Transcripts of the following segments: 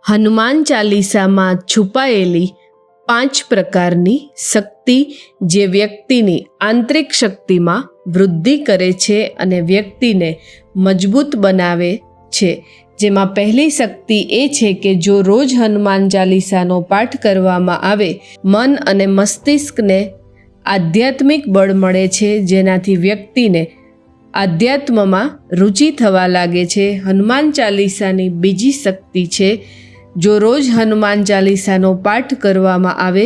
હનુમાન ચાલીસામાં છુપાયેલી 5 પ્રકારની શક્તિ જે વ્યક્તિની આંતરિક શક્તિમાં વૃદ્ધિ કરે છે અને વ્યક્તિને મજબૂત બનાવે છે, જેમાં પહેલી શક્તિ એ છે કે જો રોજ હનુમાન ચાલીસાનો પાઠ કરવામાં આવે, મન અને મસ્તિષ્કને આધ્યાત્મિક બળ મળે છે, જેનાથી વ્યક્તિને આધ્યાત્મમાં રુચિ થવા લાગે છે. હનુમાન ચાલીસાની બીજી શક્તિ છે, જો રોજ હનુમાન ચાલીસાનો પાઠ કરવામાં આવે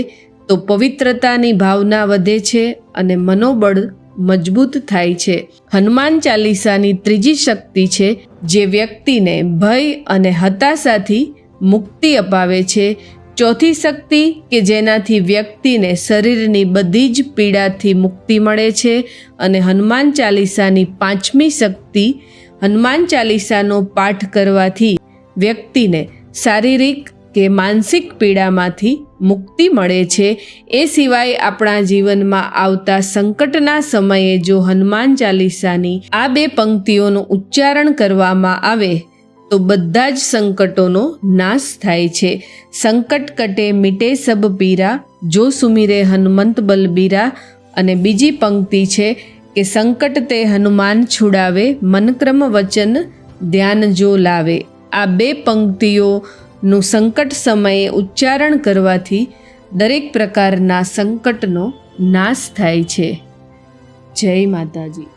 તો પવિત્રતાની ભાવના વધે છે અને મનોબળ મજબૂત થાય છે. હનુમાન ચાલીસાની ત્રીજી શક્તિ છે, જે વ્યક્તિને ભય અને હતાશાથી મુક્તિ અપાવે છે. ચોથી શક્તિ કે જેનાથી વ્યક્તિને શરીરની બધી જ પીડાથી મુક્તિ મળે છે. અને હનુમાન ચાલીસાની 5મી શક્તિ, હનુમાન ચાલીસાનો પાઠ કરવાથી વ્યક્તિને શારીરિક કે માનસિક પીડામાંથી મુક્તિ મળે છે. એ સિવાય આપણા જીવનમાં આવતા સંકટના સમયે જો હનુમાન ચાલીસાની આ 2 પંક્તિઓનું ઉચ્ચારણ કરવામાં આવે તો બધા જ સંકટોનો નાશ થાય છે. સંકટ કટે મિટે સબ પીરા, જો સુમિરે હનુમંત બલબીરા. અને બીજી પંક્તિ છે કે સંકટ તે હનુમાન છુડાવે, મન ક્રમ વચન ધ્યાન જો લાવે. આ 2 પંક્તિઓનું સંકટ સમયે ઉચ્ચારણ કરવાથી દરેક પ્રકારના સંકટનો નાશ થાય છે. જય માતાજી.